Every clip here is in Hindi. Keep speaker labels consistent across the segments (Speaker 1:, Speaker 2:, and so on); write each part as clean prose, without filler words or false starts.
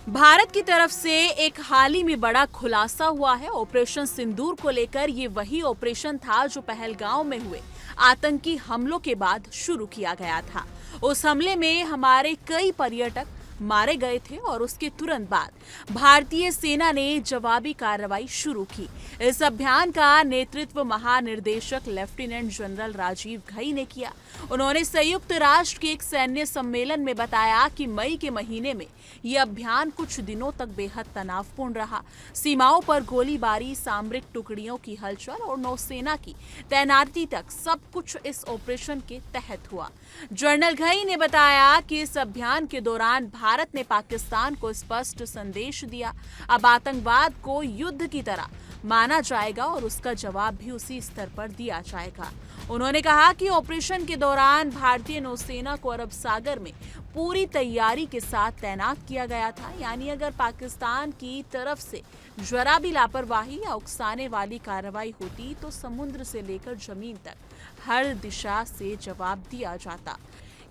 Speaker 1: भारत की तरफ से एक हाल ही में बड़ा खुलासा हुआ है। ऑपरेशन सिंदूर को लेकर ये वही ऑपरेशन था जो पहलगांव में हुए आतंकी हमलों के बाद शुरू किया गया था। उस हमले में हमारे कई पर्यटक मारे गए थे और उसके तुरंत बाद भारतीय सेना ने जवाबी कार्रवाई शुरू की। इस अभियान का नेतृत्व महानिर्देशक लेफ्टिनेंट जनरल राजीव घई ने किया। उन्होंने संयुक्त राष्ट्र के एक सैन्य सम्मेलन में बताया कि मई के महीने में यह अभियान कुछ दिनों तक बेहद तनावपूर्ण रहा। सीमाओं पर गोलीबारी, सामरिक टुकड़ियों की हलचल और नौसेना की तैनाती तक सब कुछ इस ऑपरेशन के तहत हुआ। जनरल घई ने बताया कि इस अभियान के दौरान भारत ने पाकिस्तान को स्पष्ट संदेश दिया, अब आतंकवाद को युद्ध की तरह माना जाएगा और उसका जवाब भी उसी स्तर पर दिया जाएगा। उन्होंने कहा कि ऑपरेशन के दौरान भारतीय नौसेना को अरब सागर में पूरी तैयारी के साथ तैनात किया गया था। यानी अगर पाकिस्तान की तरफ से जरा भी लापरवाही या उकसाने वाली कार्रवाई होती तो समुद्र से लेकर जमीन तक हर दिशा से जवाब दिया जाता।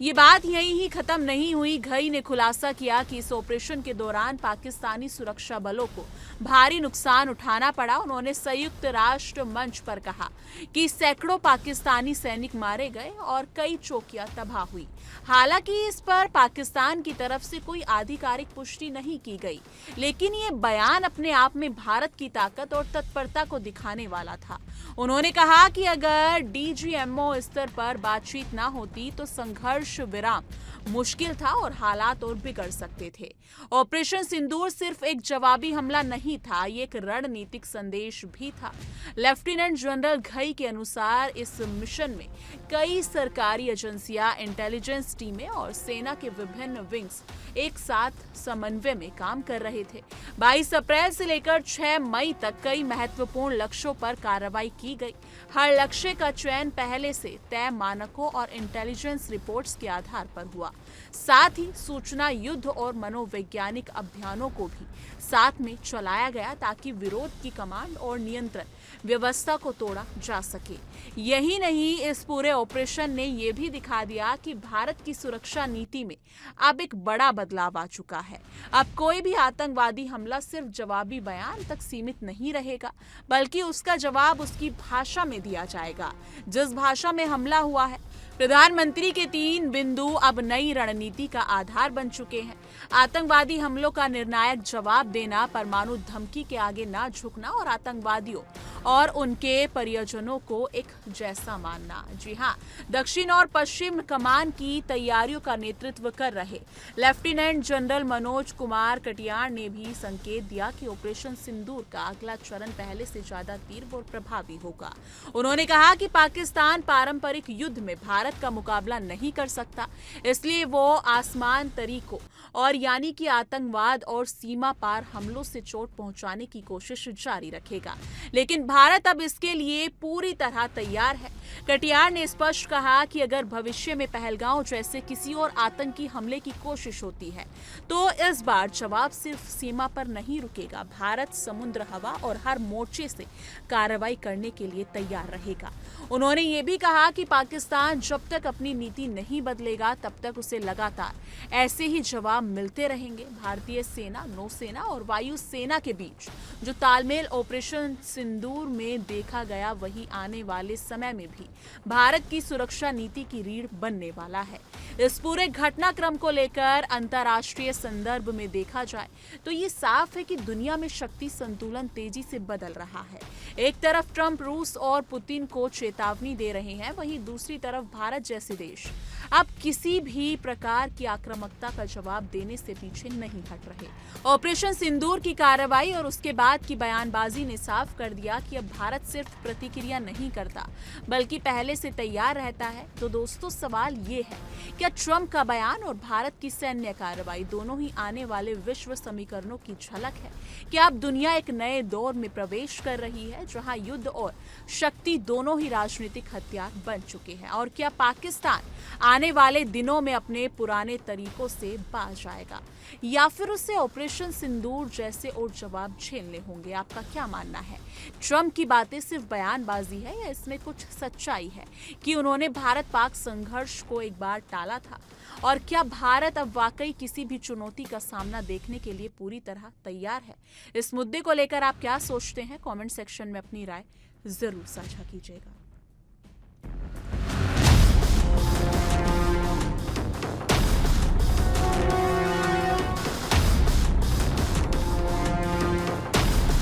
Speaker 1: ये बात यहीं ही खत्म नहीं हुई। घई ने खुलासा किया कि इस ऑपरेशन के दौरान पाकिस्तानी सुरक्षा बलों को भारी नुकसान उठाना पड़ा। उन्होंने संयुक्त राष्ट्र मंच पर कहा कि सैकड़ों पाकिस्तानी सैनिक मारे गए और कई चौकियां तबाह हुई। हालांकि इस पर पाकिस्तान की तरफ से कोई आधिकारिक पुष्टि नहीं की गई, लेकिन ये बयान अपने आप में भारत की ताकत और तत्परता को दिखाने वाला था। उन्होंने कहा कि अगर डीजीएमओ स्तर पर बातचीत ना होती तो संघर्ष विराम मुश्किल था और हालात और बिगड़ सकते थे। ऑपरेशन सिंदूर सिर्फ एक जवाबी हमला नहीं था, ये एक रणनीतिक संदेश भी था। लेफ्टिनेंट जनरल घई के अनुसार इस मिशन में कई सरकारी एजेंसियां, इंटेलिजेंस टीमें और सेना के विभिन्न विंग्स एक साथ समन्वय में काम कर रहे थे। 22 अप्रैल से लेकर 6 मई तक कई महत्वपूर्ण लक्ष्यों पर कार्रवाई की गई। हर लक्ष्य का चयन पहले से तय मानकों और इंटेलिजेंस रिपोर्ट्स के आधार पर हुआ। साथ ही सूचना युद्ध और मनोवैज्ञानिक अभियानों को भी साथ में चलाया गया ताकि विरोध की कमांड और नियंत्रण व्यवस्था को तोड़ा जा सके। यही नहीं, इस पूरे ऑपरेशन ने यह भी दिखा दिया कि भारत की सुरक्षा नीति में अब एक बड़ा बदलाव आ चुका है। अब कोई भी आतंकवादी हमला सिर्फ जवाबी बयान तक सीमित नहीं रहेगा, बल्कि उसका जवाब उसकी भाषा में दिया जाएगा जिस भाषा में हमला हुआ है। प्रधानमंत्री के 3 बिंदु अब नई रणनीति का आधार बन चुके हैं। आतंकवादी हमलों का निर्णायक जवाब देना, परमाणु धमकी के आगे ना झुकना और आतंकवादियों और उनके परिजनों को एक जैसा मानना। जी हाँ, दक्षिण और पश्चिम कमान की तैयारियों का नेतृत्व कर रहे लेफ्टिनेंट जनरल मनोज कुमार कटियार ने भी संकेत दिया कि ऑपरेशन सिंदूर का अगला चरण पहले से ज्यादा तीव्र और प्रभावी होगा। उन्होंने कहा कि पाकिस्तान पारंपरिक युद्ध में भारत का मुकाबला नहीं कर सकता, इसलिए वो आसान तरीकों और यानी कि आतंकवाद और सीमा पार हमलों से चोट पहुंचाने की कोशिश जारी रखेगा। लेकिन भारत अब इसके लिए पूरी तरह तैयार है। कटियार ने स्पष्ट कहा कि अगर भविष्य में पहलगांव जैसे किसी और आतंकी हमले की कोशिश होती है तो इस बार जवाब सिर्फ सीमा पर नहीं रुकेगा। भारत समुद्र, हवा और हर मोर्चे से कार्रवाई करने के लिए तैयार रहेगा। उन्होंने ये भी कहा कि पाकिस्तान जब तक अपनी नीति नहीं बदलेगा तब तक उसे लगातार ऐसे ही जवाब मिलते रहेंगे। भारतीय सेना, नौसेना और वायु सेना के बीच जो तालमेल ऑपरेशन सिंदूर में देखा गया, वही आने वाले समय में भी भारत की सुरक्षा नीति की रीढ़ बनने वाला है। इस पूरे घटनाक्रम को लेकर अंतर्राष्ट्रीय संदर्भ में देखा जाए तो ये साफ है कि दुनिया में शक्ति संतुलन तेजी से बदल रहा है। एक तरफ ट्रंप रूस और पुतिन को चेतावनी दे रहे हैं, वहीं दूसरी तरफ भारत जैसे देश अब किसी भी प्रकार की आक्रामकता का जवाब देने से पीछे नहीं हट रहे। ऑपरेशन सिंदूर की कार्रवाई और उसके बाद की बयानबाजी ने साफ कर दिया कि अब भारत सिर्फ प्रतिक्रिया नहीं करता बल्कि पहले से तैयार रहता है। तो दोस्तों, सवाल ये है, क्या ट्रंप का बयान और भारत की सैन्य कार्रवाई दोनों ही आने वाले विश्व समीकरणों की झलक है? क्या अब दुनिया एक नए दौर में प्रवेश कर रही है जहां युद्ध और शक्ति दोनों ही राजनीतिक हथियार बन चुके हैं? और क्या पाकिस्तान आने वाले दिनों में अपने पुराने तरीकों से बाज आएगा या फिर उसे ऑपरेशन सिंदूर जैसे और जवाब झेलने होंगे? आपका क्या मानना है? ट्रंप की बातें सिर्फ बयानबाजी है या इसमें कुछ सच्चाई है कि उन्होंने भारत पाक संघर्ष को एक बार टाला था? और क्या भारत अब वाकई किसी भी चुनौती का सामना देखने के लिए पूरी तरह तैयार है? इस मुद्दे को लेकर आप क्या सोचते हैं? कमेंट सेक्शन में अपनी राय जरूर साझा कीजिएगा।